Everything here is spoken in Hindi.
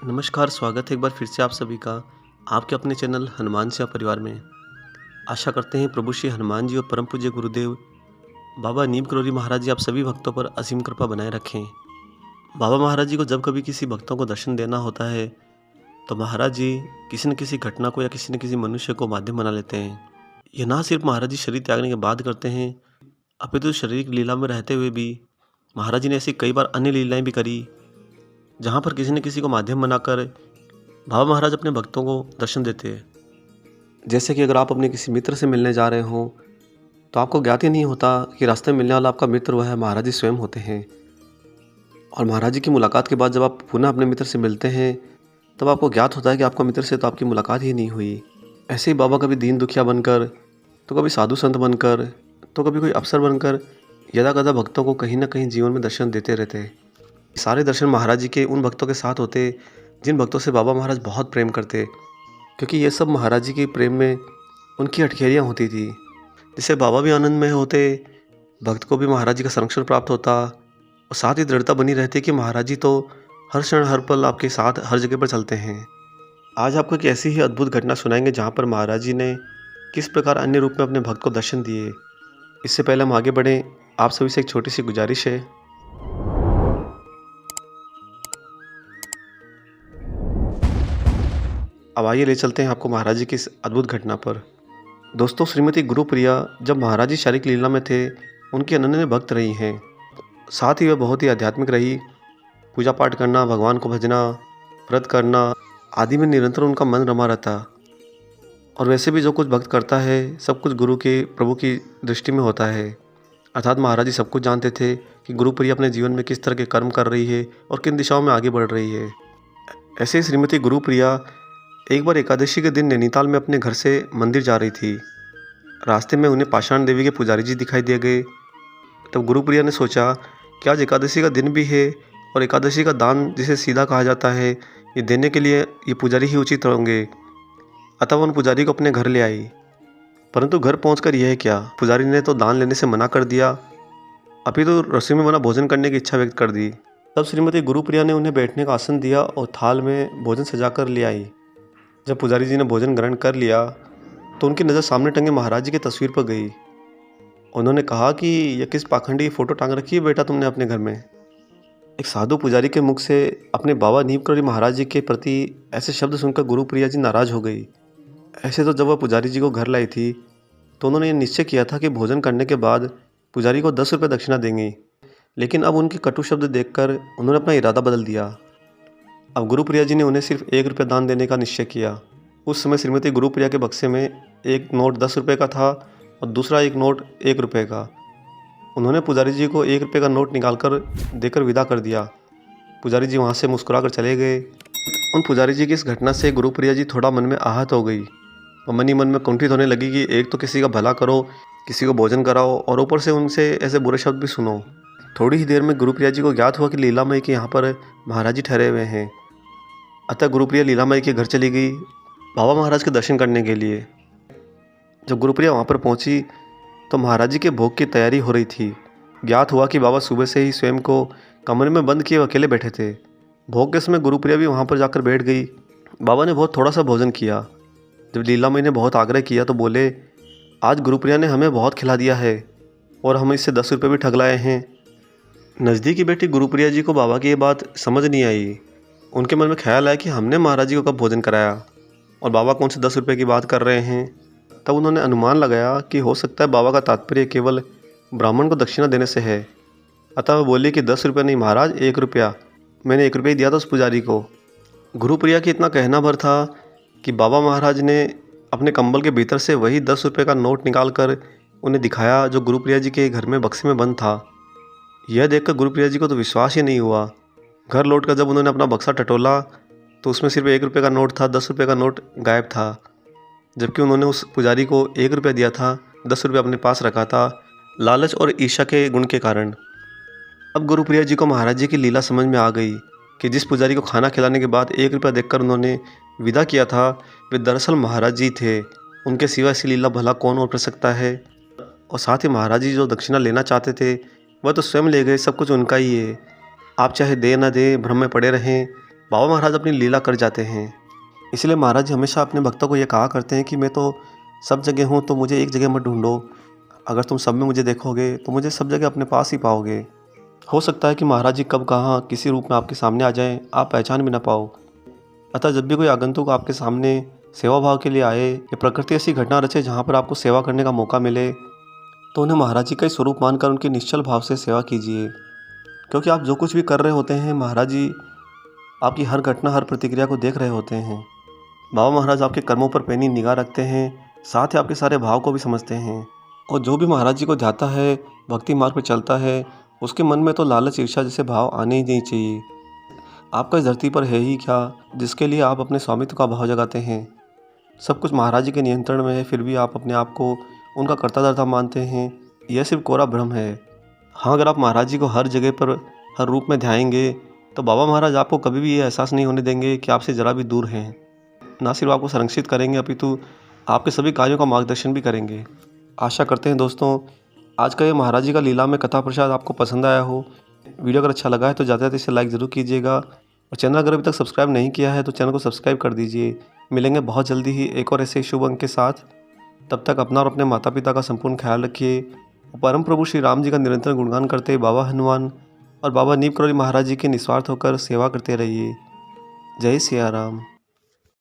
नमस्कार, स्वागत है एक बार फिर से आप सभी का आपके अपने चैनल हनुमान सेवा परिवार में। आशा करते हैं प्रभु श्री हनुमान जी और परम पूज्य गुरुदेव बाबा नीम करोली महाराज जी आप सभी भक्तों पर असीम कृपा बनाए रखें। बाबा महाराज जी को जब कभी किसी भक्तों को दर्शन देना होता है तो महाराज जी किसी न किसी घटना को या किसी न किसी मनुष्य को माध्यम बना लेते हैं। यह ना सिर्फ महाराज जी शरीर त्यागने के बाद करते हैं, अपितु शारीरिक लीला में रहते हुए भी महाराज जी ने ऐसी कई बार अन्य लीलाएं भी करी, जहाँ पर किसी न किसी को माध्यम बनाकर बाबा महाराज अपने भक्तों को दर्शन देते हैं। जैसे कि अगर आप अपने किसी मित्र से मिलने जा रहे हो तो आपको ज्ञात ही नहीं होता कि रास्ते में मिलने वाला आपका मित्र वह महाराज जी स्वयं होते हैं। और महाराज जी की मुलाकात के बाद जब आप पुनः अपने मित्र से मिलते हैं तब आपको ज्ञात होता है कि आपका मित्र से तो आपकी मुलाकात ही नहीं हुई। ऐसे ही बाबा कभी दीन दुखिया बनकर, तो कभी साधु संत बनकर, तो कभी कोई अफसर बनकर यदा कदा भक्तों को कहीं ना कहीं जीवन में दर्शन देते रहते। सारे दर्शन महाराज जी के उन भक्तों के साथ होते जिन भक्तों से बाबा महाराज बहुत प्रेम करते, क्योंकि ये सब महाराज जी के प्रेम में उनकी अटखेरियाँ होती थी, जिससे बाबा भी आनंद में होते, भक्त को भी महाराज जी का संरक्षण प्राप्त होता और साथ ही दृढ़ता बनी रहती कि महाराज जी तो हर क्षण हर पल आपके साथ हर जगह पर चलते हैं। आज आपको एक ऐसी ही अद्भुत घटना सुनाएंगे जहाँ पर महाराज जी ने किस प्रकार अन्य रूप में अपने भक्त को दर्शन दिए। इससे पहले हम आगे बढ़ें, आप सभी से एक छोटी सी गुजारिश है। अब आइए ले चलते हैं आपको महाराज जी की इस अद्भुत घटना पर। दोस्तों, श्रीमती गुरुप्रिया जब महाराज जी शारीरिक लीला में थे उनकी अनन्य भक्त रही हैं। साथ ही वे बहुत ही आध्यात्मिक रही। पूजा पाठ करना, भगवान को भजना, व्रत करना आदि में निरंतर उनका मन रमा रहता। और वैसे भी जो कुछ भक्त करता है सब कुछ गुरु के प्रभु की दृष्टि में होता है। अर्थात महाराज जी सब कुछ जानते थे कि गुरुप्रिया अपने जीवन में किस तरह के कर्म कर रही है और किन दिशाओं में आगे बढ़ रही है। ऐसे ही श्रीमती गुरुप्रिया एक बार एकादशी के दिन नैनीताल में अपने घर से मंदिर जा रही थी। रास्ते में उन्हें पाषाण देवी के पुजारी जी दिखाई दिए गए। तब गुरुप्रिया ने सोचा कि आज एकादशी का दिन भी है और एकादशी का दान जिसे सीधा कहा जाता है, ये देने के लिए ये पुजारी ही उचित होंगे। अतः उन पुजारी को अपने घर ले आई। परंतु घर पहुंचकर यह क्या, पुजारी ने तो दान लेने से मना कर दिया, अभी तो रसोई में बना भोजन करने की इच्छा व्यक्त कर दी। तब श्रीमती गुरुप्रिया ने उन्हें बैठने का आसन दिया और थाल में भोजन सजाकर ले आई। जब पुजारी जी ने भोजन ग्रहण कर लिया तो उनकी नज़र सामने टंगे महाराज जी की तस्वीर पर गई। उन्होंने कहा कि यह किस पाखंडी फ़ोटो टांग रखी है बेटा तुमने अपने घर में। एक साधु पुजारी के मुख से अपने बाबा नीम करोली महाराज जी के प्रति ऐसे शब्द सुनकर गुरुप्रिया जी नाराज़ हो गई। ऐसे तो जब वह पुजारी जी को घर लाई थी तो उन्होंने ये निश्चय किया था कि भोजन करने के बाद पुजारी को 10 रुपये दक्षिणा देंगी, लेकिन अब उनके कटु शब्द देखकर उन्होंने अपना इरादा बदल दिया। अब गुरुप्रिया जी ने उन्हें सिर्फ 1 रुपया दान देने का निश्चय किया। उस समय श्रीमती गुरुप्रिया के बक्से में एक नोट 10 रुपये का था और दूसरा एक नोट 1 रुपये का। उन्होंने पुजारी जी को 1 रुपये का नोट निकालकर देकर विदा कर दिया। पुजारी जी वहाँ से मुस्कुराकर चले गए। उन पुजारी जी की इस घटना से गुरुप्रिया जी थोड़ा मन में आहत हो गई और मन ही मन में कुंठित होने लगी कि एक तो किसी का भला करो, किसी को भोजन कराओ और ऊपर से उनसे ऐसे बुरे शब्द भी सुनो। थोड़ी ही देर में गुरुप्रिया जी को ज्ञात हुआ कि लीलामयी के यहाँ पर महाराज जी ठहरे हुए हैं। अतः गुरुप्रिया लीलामयी के घर चली गई बाबा महाराज के दर्शन करने के लिए। जब गुरुप्रिया वहाँ पर पहुँची तो महाराज जी के भोग की तैयारी हो रही थी। ज्ञात हुआ कि बाबा सुबह से ही स्वयं को कमरे में बंद किए अकेले बैठे थे। भोग के समय गुरुप्रिया भी वहाँ पर जाकर बैठ गई। बाबा ने बहुत थोड़ा सा भोजन किया। जब लीलामयी ने बहुत आग्रह किया तो बोले, आज गुरुप्रिया ने हमें बहुत खिला दिया है और हम इससे 10 रुपये भी ठग लाए हैं। नज़दीकी बैठी गुरुप्रिया जी को बाबा की ये बात समझ नहीं आई। उनके मन में ख्याल आया कि हमने महाराज जी को कब भोजन कराया और बाबा कौन से 10 रुपये की बात कर रहे हैं। तब उन्होंने अनुमान लगाया कि हो सकता है बाबा का तात्पर्य केवल ब्राह्मण को दक्षिणा देने से है। अतः वह बोली कि 10 रुपये नहीं महाराज, 1 रुपया। मैंने 1 रुपया ही दिया था उस पुजारी को। गुरुप्रिया की इतना कहना भर था कि बाबा महाराज ने अपने कंबल के भीतर से वही 10 रुपये का नोट निकाल कर उन्हें दिखाया जो गुरुप्रिया जी के घर में बक्से में बंद था। यह देखकर गुरुप्रिया जी को तो विश्वास ही नहीं हुआ। घर लौटकर जब उन्होंने अपना बक्सा टटोला तो उसमें सिर्फ 1 रुपये का नोट था, 10 रुपये का नोट गायब था। जबकि उन्होंने उस पुजारी को 1 रुपया दिया था, 10 रुपये अपने पास रखा था, लालच और ईर्ष्या के गुण के कारण। अब गुरुप्रिया जी को महाराज जी की लीला समझ में आ गई कि जिस पुजारी को खाना खिलाने के बाद 1 रुपया देकर उन्होंने विदा किया था वे दरअसल महाराज जी थे। उनके सिवा ऐसी लीला भला कौन और कर सकता है। और साथ ही महाराज जी जो दक्षिणा लेना चाहते थे वह तो स्वयं ले गए, सब कुछ उनका ही है। आप चाहे दे ना दे भ्रम में पड़े रहें, बाबा महाराज अपनी लीला कर जाते हैं। इसलिए महाराज जी हमेशा अपने भक्तों को ये कहा करते हैं कि मैं तो सब जगह हूँ, तो मुझे एक जगह मत ढूंढो। अगर तुम सब में मुझे देखोगे तो मुझे सब जगह अपने पास ही पाओगे। हो सकता है कि महाराज जी कब कहाँ किसी रूप में आपके सामने आ जाएं, आप पहचान भी ना पाओ। अतः जब भी कोई आगंतुक आपके सामने सेवा भाव के लिए आए या प्रकृति ऐसी घटना रचे जहाँ पर आपको सेवा करने का मौका मिले, तो उन्हें महाराज जी का ही स्वरूप मानकर उनकी निश्चल भाव से सेवा कीजिए। क्योंकि आप जो कुछ भी कर रहे होते हैं, महाराज जी आपकी हर घटना, हर प्रतिक्रिया को देख रहे होते हैं। बाबा महाराज आपके कर्मों पर पैनी निगाह रखते हैं, साथ ही आपके सारे भाव को भी समझते हैं। और जो भी महाराज जी को जाता है, भक्ति मार्ग पर चलता है, उसके मन में तो लालच, ईर्ष्या जैसे भाव आने ही नहीं चाहिए। आपका इस धरती पर है ही क्या जिसके लिए आप अपने स्वामित्व का भाव जगाते हैं। सब कुछ महाराज जी के नियंत्रण में है, फिर भी आप अपने आप को उनका कर्ता धर्ता मानते हैं। यह सिर्फ कोरा भ्रम है। हाँ, अगर आप महाराज जी को हर जगह पर, हर रूप में ध्याएंगे, तो बाबा महाराज आपको कभी भी ये एहसास नहीं होने देंगे कि आपसे ज़रा भी दूर हैं। ना सिर्फ आपको संरक्षित करेंगे, अपितु आपके सभी कार्यों का मार्गदर्शन भी करेंगे। आशा करते हैं दोस्तों, आज का ये महाराज जी का लीला में कथा प्रसाद आपको पसंद आया हो। वीडियो अगर अच्छा लगा है तो ज़्यादा से इसे लाइक ज़रूर कीजिएगा, और चैनल अगर अभी तक सब्सक्राइब नहीं किया है तो चैनल को सब्सक्राइब कर दीजिए। मिलेंगे बहुत जल्दी ही एक और ऐसे शुभ अंक के साथ। तब तक अपना और अपने माता पिता का संपूर्ण ख्याल रखिए। परम प्रभु श्री राम जी का निरंतर गुणगान करते बाबा हनुमान और बाबा नीम करोली महाराज जी के निस्वार्थ होकर सेवा करते रहिए। जय सिया राम।